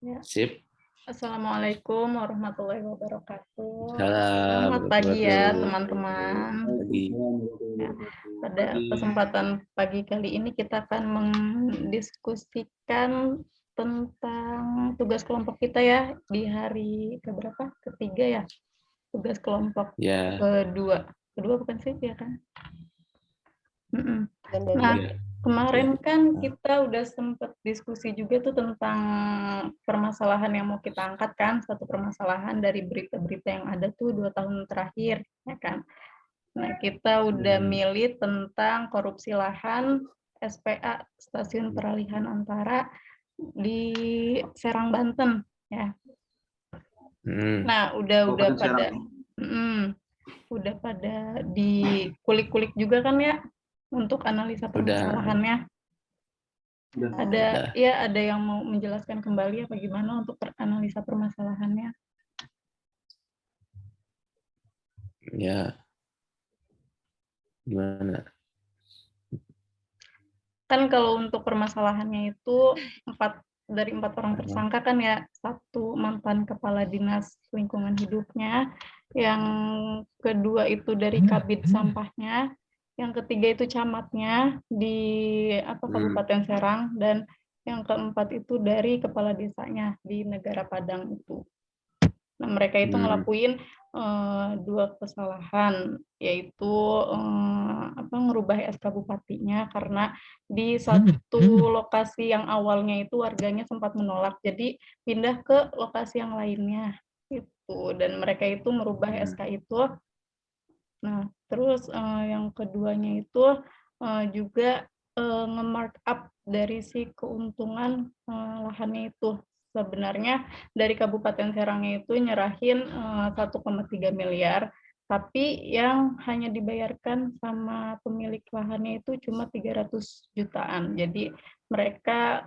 Ya. Sip. Assalamualaikum warahmatullahi wabarakatuh. Salam. Selamat pagi ya teman-teman. Pagi. Ya, pada kesempatan pagi kali ini kita akan mendiskusikan tentang tugas kelompok kita ya di hari keberapa? Ketiga ya. Tugas kelompok Ya. kedua bukan sih ya kan? Nah, Iya. kemarin kan kita udah sempat diskusi juga tuh tentang permasalahan yang mau kita angkat kan, satu permasalahan dari berita-berita yang ada tuh 2 tahun terakhir, ya kan. Nah, kita udah milih tentang korupsi lahan SPA, Stasiun Peralihan Antara di Serang, Banten, ya. Nah, udah pada dikulik-kulik juga kan ya untuk analisa permasalahannya. Ada yang mau menjelaskan kembali apa gimana untuk analisa permasalahannya? Ya. Gimana? Kan kalau untuk permasalahannya itu 4 orang tersangka kan ya, 1 mantan kepala dinas lingkungan hidupnya, yang kedua itu dari kabid sampahnya, yang ketiga itu camatnya di Kabupaten Serang, dan yang keempat itu dari kepala desanya di Negara Padang itu. Nah, mereka itu ngelakuin 2 kesalahan, yaitu ngerubah SK bupatinya karena di satu lokasi yang awalnya itu warganya sempat menolak, jadi pindah ke lokasi yang lainnya itu, dan mereka itu merubah SK itu. Nah, terus yang keduanya itu juga nge-markup dari si keuntungan lahannya itu. Sebenarnya dari Kabupaten Serangnya itu nyerahin 1,3 miliar, tapi yang hanya dibayarkan sama pemilik lahannya itu cuma 300 jutaan. Jadi mereka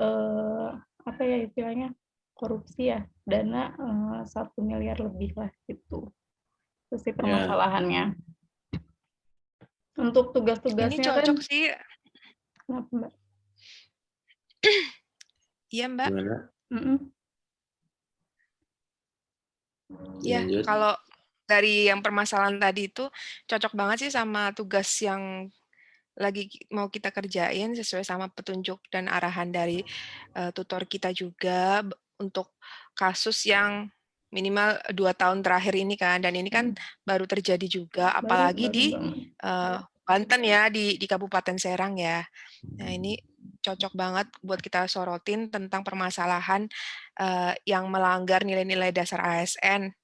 istilahnya korupsi ya, dana 1 miliar lebih lah gitu. Itu sih permasalahannya. Untuk tugas-tugasnya ini cocok kan, sih. Kenapa, Mbak? Iya, Mbak. Ya, kalau dari yang permasalahan tadi itu cocok banget sih sama tugas yang lagi mau kita kerjain sesuai sama petunjuk dan arahan dari tutor kita juga untuk kasus yang minimal 2 tahun terakhir ini kan, dan ini kan baru terjadi juga, apalagi di Banten ya, di Kabupaten Serang ya. Nah, ini cocok banget buat kita sorotin tentang permasalahan yang melanggar nilai-nilai dasar ASN,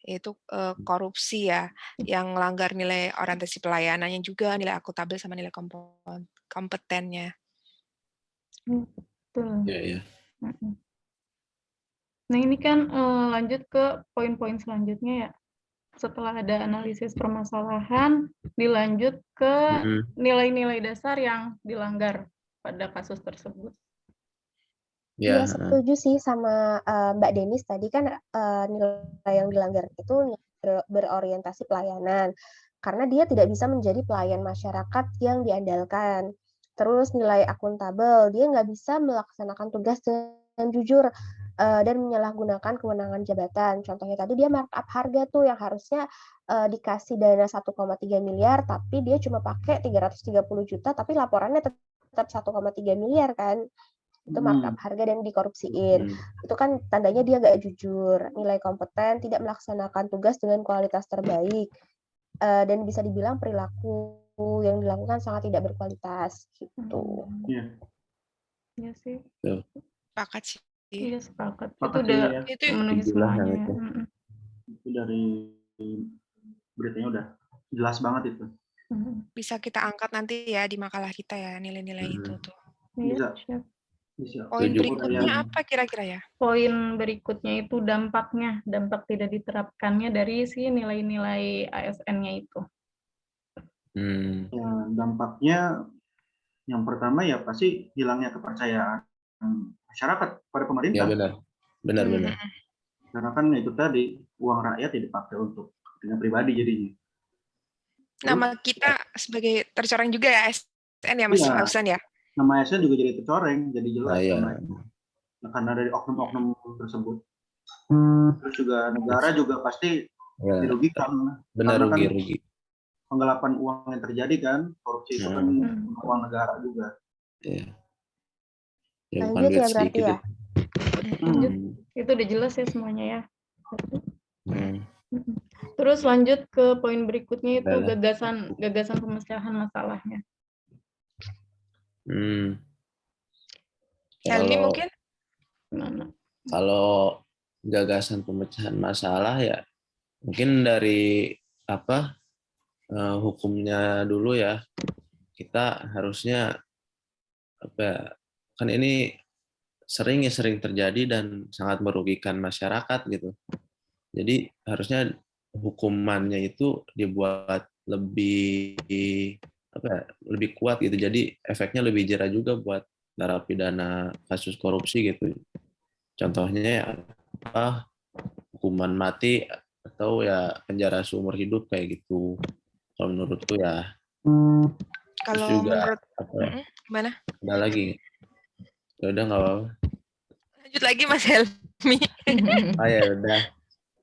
yaitu korupsi ya, yang melanggar nilai orientasi pelayanannya juga, nilai akuntabel sama nilai kompetennya. Betul. Iya. Nah, ini kan lanjut ke poin-poin selanjutnya ya. Setelah ada analisis permasalahan, dilanjut ke nilai-nilai dasar yang dilanggar pada kasus tersebut. Iya, setuju sih sama Mbak Denis tadi kan, nilai yang dilanggar itu berorientasi pelayanan, karena dia tidak bisa menjadi pelayan masyarakat yang diandalkan. Terus nilai akuntabel, dia nggak bisa melaksanakan tugas dengan jujur dan menyalahgunakan kewenangan jabatan. Contohnya tadi dia markup harga tuh yang harusnya dikasih dana 1,3 miliar, tapi dia cuma pakai 330 juta, tapi laporannya tetap 1,3 miliar kan. Itu markup harga dan dikorupsiin. Itu kan tandanya dia nggak jujur. Nilai kompeten, tidak melaksanakan tugas dengan kualitas terbaik, dan bisa dibilang perilaku yang dilakukan sangat tidak berkualitas gitu. Iya sih. Sepakat sih. Iya, sepakat. Itu udah memenuhi semuanya. Itu dari beritanya udah jelas banget itu. Bisa kita angkat nanti ya di makalah kita ya, nilai-nilai itu tuh. Iya, siap. Poin berikutnya apa kira-kira ya? Poin berikutnya itu dampak tidak diterapkannya dari si nilai-nilai ASN-nya itu. Ya, dampaknya yang pertama ya pasti hilangnya kepercayaan masyarakat pada pemerintah. Ya, benar. Karena kan itu tadi uang rakyat dipakai untuk kepentingan pribadi jadinya. Nama kita sebagai tercoreng juga ya ASN ya Mas Ausan ya? Nama ASN juga jadi tercoreng, jadi jelas. karena dari oknum-oknum tersebut. Terus juga negara juga pasti Ya, dirugikan benar, karena kan rugi. penggelapan uang yang terjadi kan, korupsi itu kan uang negara juga. Ya. Ya, bukan Lanjut duit ya berarti sedikit ya. itu. Lanjut. Itu udah jelas ya semuanya ya. Hmm. Terus lanjut ke poin berikutnya itu Udah lah. gagasan pemecahan masalahnya. Helmi mungkin? Gimana? Kalau gagasan pemecahan masalah ya mungkin dari hukumnya dulu ya. Kita harusnya kan ini sering terjadi dan sangat merugikan masyarakat gitu. Jadi harusnya hukumannya itu dibuat lebih kuat gitu. Jadi efeknya lebih jera juga buat narapidana kasus korupsi gitu. Contohnya ya hukuman mati atau ya penjara seumur hidup kayak gitu. Kalau menurutku ya. Terus Kalau juga menurut gimana? ada lagi. Ya udah nggak apa-apa. Lanjut lagi Mas Helmi. Oh ya udah.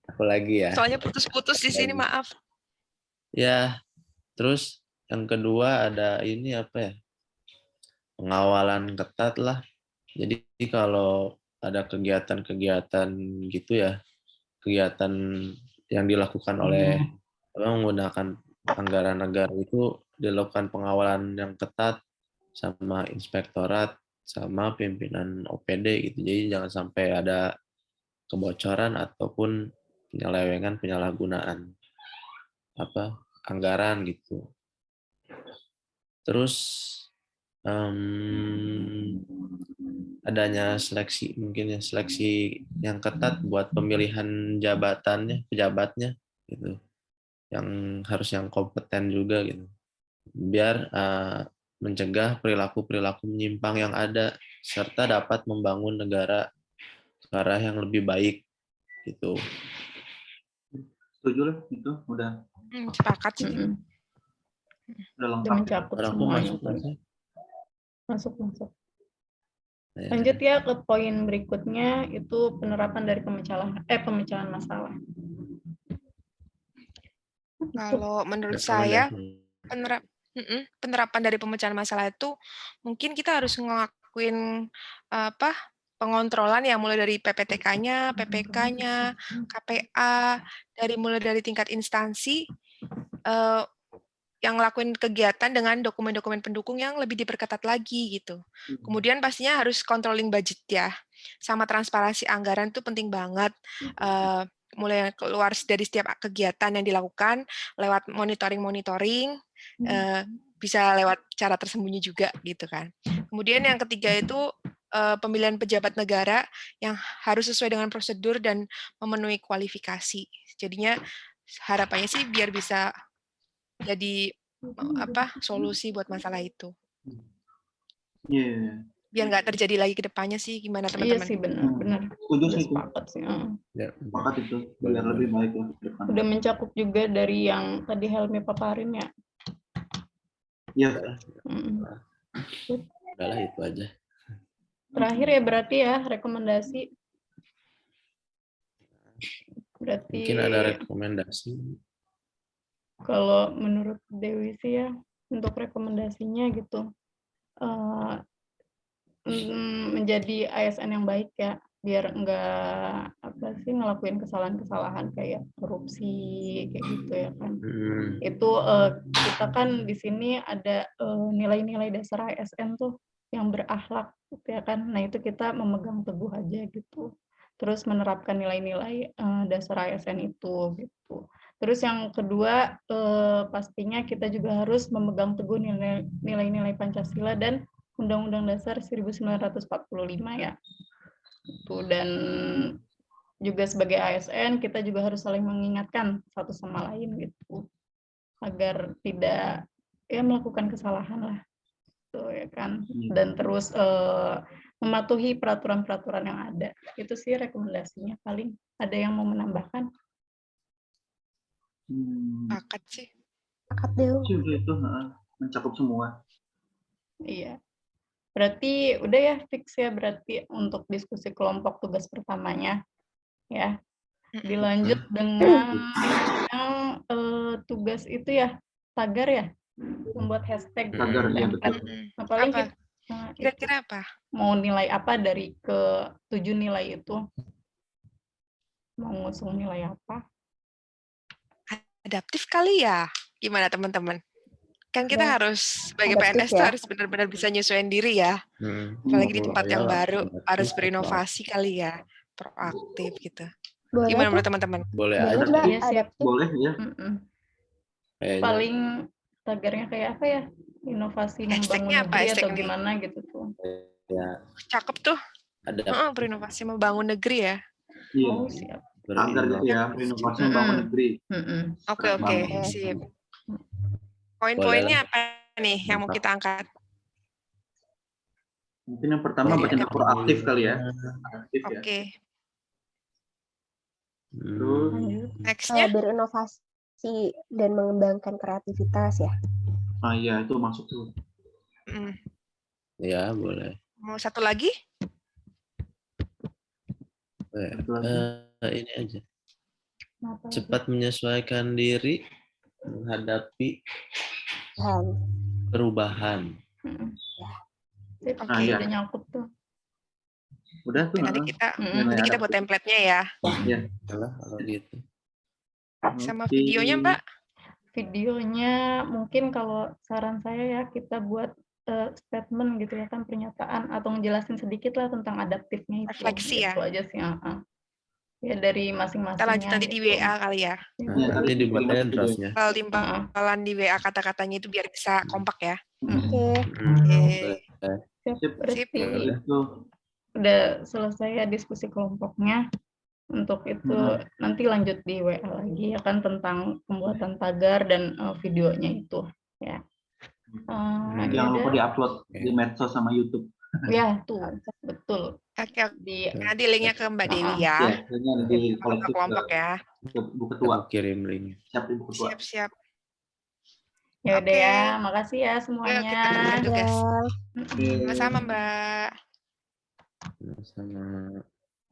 Aku lagi ya. Soalnya putus-putus di sini, maaf. Ya, terus yang kedua ada ini pengawalan ketat lah. Jadi kalau ada kegiatan-kegiatan gitu ya, kegiatan yang dilakukan oleh menggunakan anggaran negara itu dilakukan pengawalan yang ketat sama inspektorat sama pimpinan OPD gitu. Jadi jangan sampai ada kebocoran ataupun penyalahgunaan anggaran gitu. Terus adanya seleksi yang ketat buat pemilihan pejabatnya gitu, yang harus yang kompeten juga gitu, biar mencegah perilaku menyimpang yang ada serta dapat membangun negara ke arah yang lebih baik gitu. Setuju lah itu udah. Sepakat sih. Udah lengkap. Udah mencakup semuanya. Masuk. Lanjut ya ke poin berikutnya, itu penerapan dari pemecahan masalah. Kalau menurut saya penerapan dari pemecahan masalah itu mungkin kita harus ngelakuin pengontrolan ya, mulai dari PPTK-nya, PPK-nya, KPA, mulai dari tingkat instansi yang ngelakuin kegiatan dengan dokumen-dokumen pendukung yang lebih diperketat lagi gitu. Kemudian pastinya harus controlling budget ya, sama transparansi anggaran itu penting banget. Mulai keluar dari setiap kegiatan yang dilakukan lewat monitoring, bisa lewat cara tersembunyi juga gitu kan. Kemudian yang ketiga itu pemilihan pejabat negara yang harus sesuai dengan prosedur dan memenuhi kualifikasi. Jadinya harapannya sih biar bisa jadi solusi buat masalah itu. Iya. Biar nggak terjadi lagi ke depannya sih, gimana teman-teman? Iya sih, benar. Setuju sih. Sepakat sih. Sepakat itu biar lebih baik lah ke depan. Udah mencakup juga dari yang tadi Helmi paparin ya. Iya. Udahlah itu aja. Terakhir ya berarti ya rekomendasi. Berarti mungkin ada rekomendasi. Kalau menurut Dewi sih ya, untuk rekomendasinya gitu, menjadi ASN yang baik ya, biar enggak ngelakuin kesalahan-kesalahan kayak korupsi kayak gitu ya kan. Itu kita kan di sini ada nilai-nilai dasar ASN tuh yang berakhlak gitu ya kan. Nah, itu kita memegang teguh aja gitu. Terus menerapkan nilai-nilai dasar ASN itu gitu. Terus yang kedua pastinya kita juga harus memegang teguh nilai-nilai Pancasila dan Undang-Undang Dasar 1945 ya. Itu, dan juga sebagai ASN kita juga harus saling mengingatkan satu sama lain gitu agar tidak melakukan kesalahan lah gitu ya kan, dan terus mematuhi peraturan-peraturan yang ada. Itu sih rekomendasinya. Paling ada yang mau menambahkan? Pakat sih. Pakat deh. Itu mencakup semua. Iya. Berarti udah ya fix ya berarti untuk diskusi kelompok tugas pertamanya ya. Dilanjut dengan yang tugas itu ya tagar ya, membuat hashtag. Tagar, ya betul. Nah, paling Apa? Kira-kira apa? mau nilai apa dari ke-7 nilai itu? Mau ngusung nilai apa? Adaptif kali ya? Gimana teman-teman? Kan kita Ya, harus sebagai adaptif PNS tuh ya. harus benar-benar bisa nyesuaiin diri ya. Apalagi di tempat yang baru, harus berinovasi kali ya, proaktif gitu. Boleh Gimana tuh. menurut teman-teman? Boleh Boleh, aja Mbak, sih. Iya, siap. adaptif. Boleh ya. Kayaknya. Paling tagarnya kayak apa ya? Inovasi membangun Hashtagnya apa negeri atau hashtag nih? gimana gitu tuh. Ya, Cakep tuh. ada Berinovasi membangun negeri ya. Iya. Oh, siap. Tagar gitu ya, inovasi membangun negeri. Oke, Keren banget. sip. Boleh Poin-poinnya lah. apa nih yang mau kita angkat? Mungkin yang pertama Boleh, bagaimana Kak. proaktif kali ya. Aktif ya. Oke. Terus Next-nya? Berinovasi dan mengembangkan kreativitas ya. iya itu masuk tuh. Ya, boleh. Mau satu lagi? Ini aja. Cepat menyesuaikan diri menghadapi perubahan. Oke, udah nyangkut tuh. Udah tuh. Nanti kita buat template-nya ya. Iya. Kalau gitu. Sama videonya, Mbak? Videonya mungkin kalau saran saya ya kita buat statement gitu ya kan, pernyataan atau ngejelasin sedikit lah tentang adaptifnya itu. Refleksi ya. Itu aja sih. Ya dari masing-masingnya. Kita lanjut nanti di WA kali ya. Nanti dibuatnya draftnya. Kalau timbalan di WA kata-katanya itu biar bisa kompak ya. Oke. Sip. Udah selesai ya diskusi kelompoknya. Untuk itu nanti lanjut di WA lagi ya kan tentang pembuatan tagar dan videonya itu ya. Jangan lupa diupload di medsos sama YouTube. Ya tuh betul. Oke. Nanti linknya ke Mbak Dewi ya. Iya, linknya di kolektif kelompok ya. Bu Ketua. Kirim link. Siap Ibu Ketua. Siap. Ya udah ya, makasih ya semuanya. Kita kerjain tugas. Oke. Sama-sama Mbak. Sama.